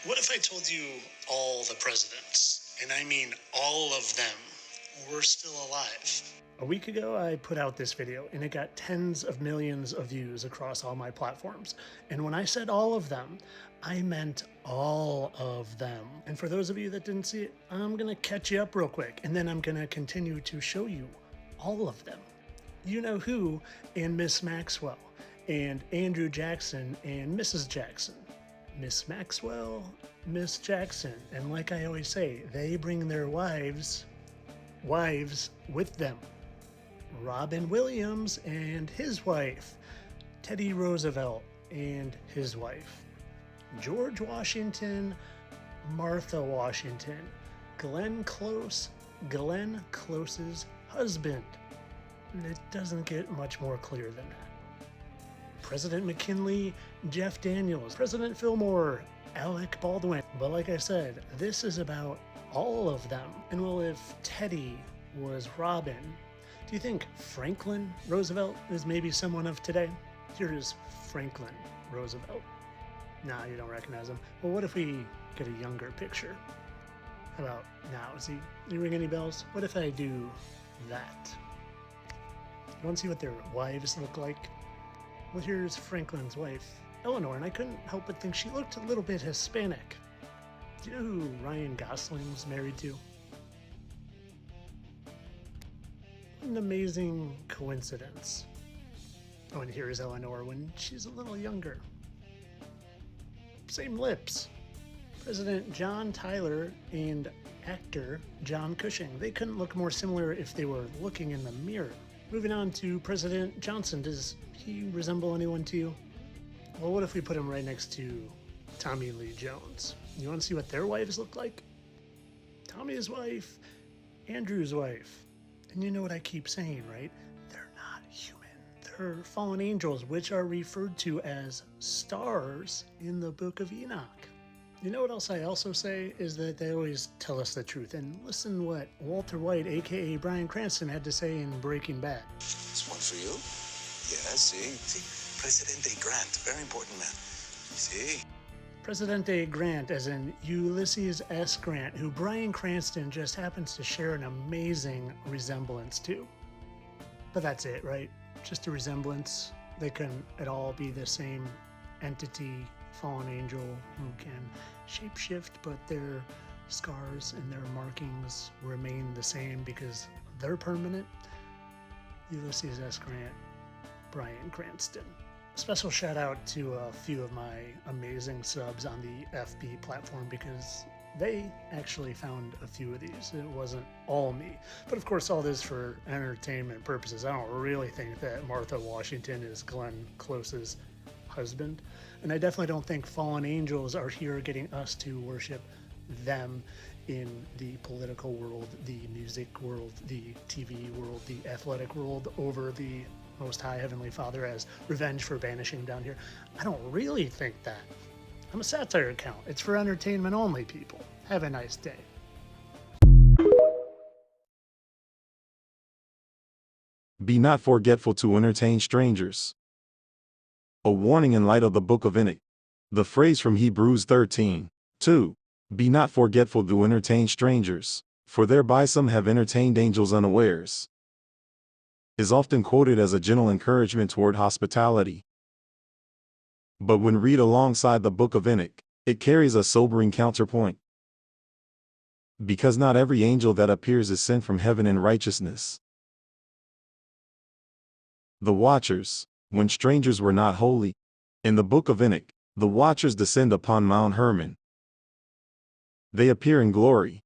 What if I told you all the presidents, and I mean all of them, were still alive? A week ago, I put out this video and it got tens of millions of views across all my platforms. And when I said all of them, I meant all of them. And for those of you that didn't see it, I'm gonna catch you up real quick, and then I'm gonna continue to show you all of them. You Know Who and Miss Maxwell, and Andrew Jackson and Mrs. Jackson. Miss Maxwell, Miss Jackson, and like I always say, they bring their wives with them. Robin Williams and his wife, Teddy Roosevelt and his wife, George Washington, Martha Washington, Glenn Close's husband. It doesn't get much more clear than that. President McKinley, Jeff Daniels, President Fillmore, Alec Baldwin. But like I said, this is about all of them. And well, if Teddy was Robin, do you think Franklin Roosevelt is maybe someone of today? Here's Franklin Roosevelt. Nah, you don't recognize him. Well, what if we get a younger picture? How about now? Does he ring any bells? What if I do that? You want to see what their wives look like? Well, here's Franklin's wife, Eleanor, and I couldn't help but think she looked a little bit Hispanic. Do you know who Ryan Gosling's married to? An amazing coincidence. Oh, and here's Eleanor when she's a little younger. Same lips. President John Tyler and actor John Cushing. They couldn't look more similar if they were looking in the mirror. Moving on to President Johnson. Does he resemble anyone to you? Well, what if we put him right next to Tommy Lee Jones? You want to see what their wives look like? Tommy's wife, Andrew's wife. And you know what I keep saying, right? They're not human. They're fallen angels, which are referred to as stars in the Book of Enoch. You know what else I also say is that they always tell us the truth. And listen what Walter White, aka Bryan Cranston, had to say in Breaking Bad. This one for you? Yeah, see, Presidente Grant, very important man. See? Presidente Grant, as in Ulysses S. Grant, who Bryan Cranston just happens to share an amazing resemblance to. But that's it, right? Just a resemblance. They couldn't at all be the same entity, fallen angel, who can shapeshift, but their scars and their markings remain the same because they're permanent. Ulysses S. Grant, Bryan Cranston. Special shout out to a few of my amazing subs on the FB platform because they actually found a few of these. It wasn't all me. But of course, all this for entertainment purposes. I don't really think that Martha Washington is Glenn Close's husband. And I definitely don't think fallen angels are here getting us to worship them in the political world, the music world, the TV world, the athletic world over the Most High Heavenly Father as revenge for banishing down here. I don't really think that. I'm a satire account. It's for entertainment only, people. Have a nice day. Be not forgetful to entertain strangers. A warning in light of the Book of Enoch. The phrase from Hebrews 13:2, be not forgetful to entertain strangers, for thereby some have entertained angels unawares, is often quoted as a gentle encouragement toward hospitality. But when read alongside the Book of Enoch, it carries a sobering counterpoint. Because not every angel that appears is sent from heaven in righteousness. The watchers, when strangers were not holy. In the Book of Enoch, the watchers descend upon Mount Hermon. They appear in glory.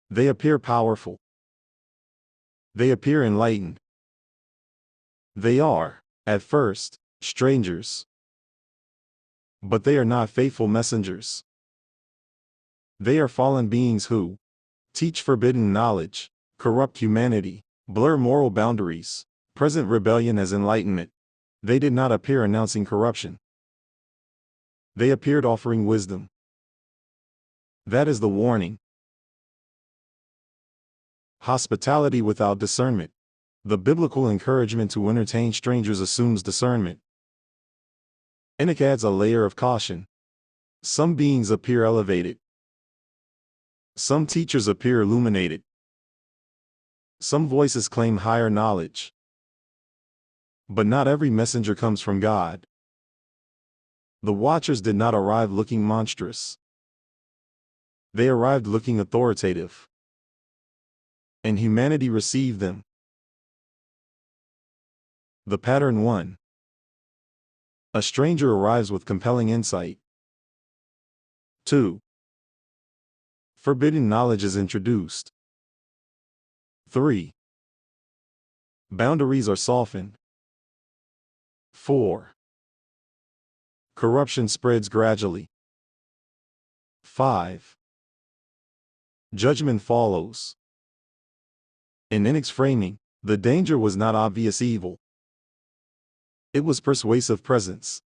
They appear powerful. They appear enlightened. They are, at first, strangers. But they are not faithful messengers. They are fallen beings who teach forbidden knowledge, corrupt humanity, blur moral boundaries, present rebellion as enlightenment. They did not appear announcing corruption. They appeared offering wisdom. That is the warning. Hospitality without discernment. The biblical encouragement to entertain strangers assumes discernment. Enoch adds a layer of caution. Some beings appear elevated. Some teachers appear illuminated. Some voices claim higher knowledge. But not every messenger comes from God. The Watchers did not arrive looking monstrous. They arrived looking authoritative. And humanity received them. The pattern 1. A stranger arrives with compelling insight. 2. Forbidden knowledge is introduced. 3. Boundaries are softened. 4. Corruption spreads gradually. 5. Judgment follows. In Enoch's framing, the danger was not obvious evil. It was persuasive presence.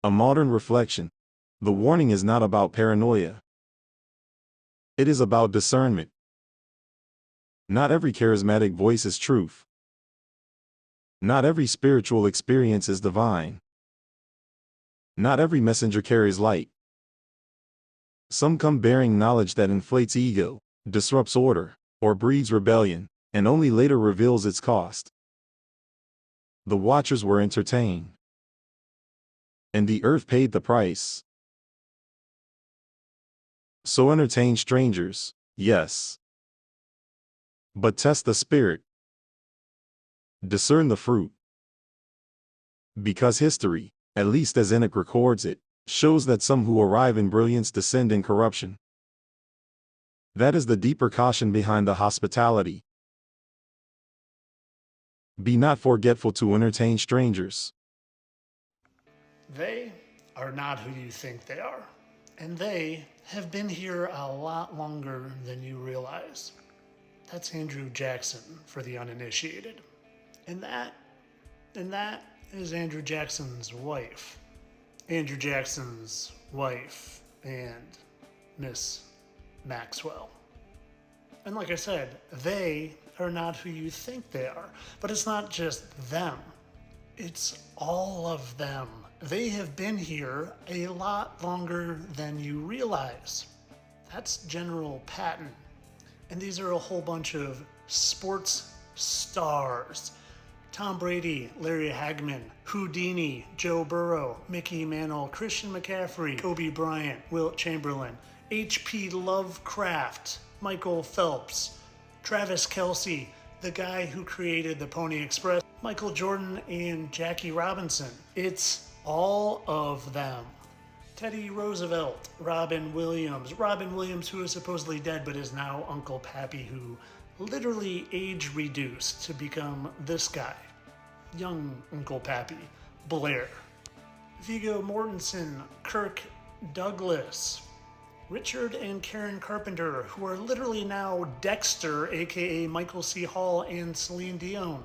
A modern reflection. The warning is not about paranoia. It is about discernment. Not every charismatic voice is truth. Not every spiritual experience is divine. Not every messenger carries light. Some come bearing knowledge that inflates ego, disrupts order, or breeds rebellion, and only later reveals its cost. The Watchers were entertained. And the earth paid the price. So entertain strangers, yes. But test the spirit. Discern the fruit. Because history, at least as Enoch records it, shows that some who arrive in brilliance descend in corruption. That is the deeper caution behind the hospitality. Be not forgetful to entertain strangers. They are not who you think they are. And they have been here a lot longer than you realize. That's Andrew Jackson for the uninitiated. And that is Andrew Jackson's wife. Andrew Jackson's wife and Miss Maxwell. And like I said, they are not who you think they are. But it's not just them. It's all of them. They have been here a lot longer than you realize. That's General Patton. And these are a whole bunch of sports stars. Tom Brady, Larry Hagman, Houdini, Joe Burrow, Mickey Mantle, Christian McCaffrey, Kobe Bryant, Wilt Chamberlain, H.P. Lovecraft, Michael Phelps, Travis Kelce, the guy who created the Pony Express, Michael Jordan, and Jackie Robinson. It's all of them. Teddy Roosevelt, Robin Williams, who is supposedly dead but is now Uncle Pappy, who literally age reduced to become this guy, young Uncle Pappy, Blair. Viggo Mortensen, Kirk Douglas, Richard and Karen Carpenter, who are literally now Dexter, aka Michael C. Hall and Celine Dion.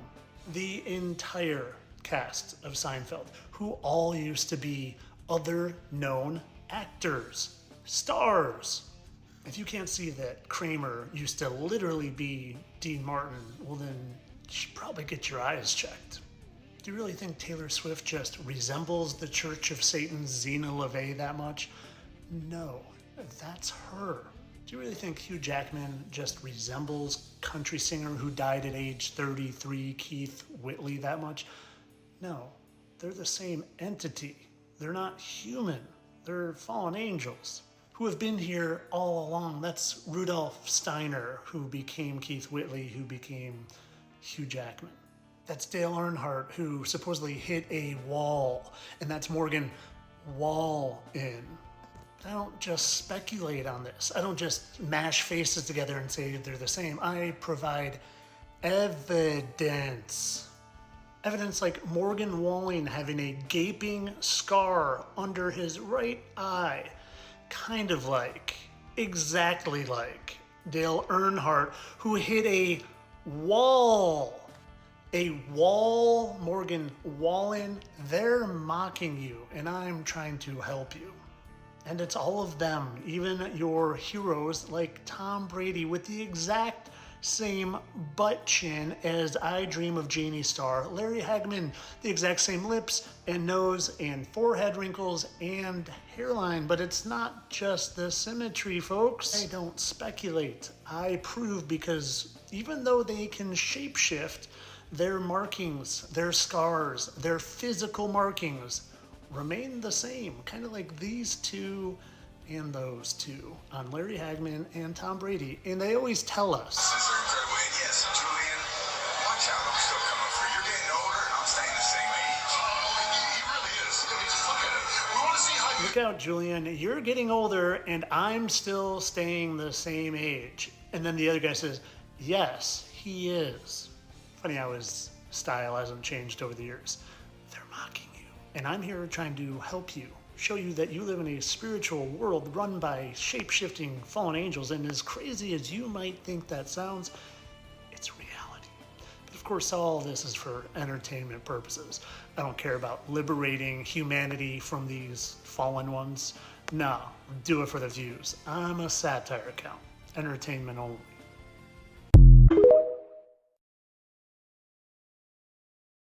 The entire cast of Seinfeld, who all used to be other known actors, stars. If you can't see that Kramer used to literally be Dean Martin, well then you should probably get your eyes checked. Do you really think Taylor Swift just resembles the Church of Satan's Zena LaVey that much? No, that's her. Do you really think Hugh Jackman just resembles country singer who died at age 33, Keith Whitley, that much? No, they're the same entity. They're not human. They're fallen angels who have been here all along. That's Rudolph Steiner, who became Keith Whitley, who became Hugh Jackman. That's Dale Earnhardt, who supposedly hit a wall, and that's Morgan Wallen. I don't just speculate on this. I don't just mash faces together and say they're the same. I provide evidence. Evidence like Morgan Wallen having a gaping scar under his right eye. Kind of like, exactly like, Dale Earnhardt, who hit a wall. A wall, Morgan Wallen. They're mocking you, and I'm trying to help you. And it's all of them, even your heroes like Tom Brady with the exact same butt chin as I Dream of Janie Starr. Larry Hagman, the exact same lips and nose and forehead wrinkles and hairline. But it's not just the symmetry, folks. I don't speculate. I prove, because even though they can shapeshift, their markings, their scars, their physical markings remain the same. Kind of like these two and those two on Larry Hagman and Tom Brady. And they always tell us. Yes, Julian, watch out. I'm still coming for you. You're getting older and I'm staying the same age. He really is. I mean, just look at him. We want to see how you... Look out, Julian. You're getting older and I'm still staying the same age. And then the other guy says, yes, he is. Funny how his style hasn't changed over the years. They're mocking you. And I'm here trying to help you, show you that you live in a spiritual world run by shape-shifting fallen angels. And as crazy as you might think that sounds, it's reality. But of course, all this is for entertainment purposes. I don't care about liberating humanity from these fallen ones. No, do it for the views. I'm a satire account. Entertainment only.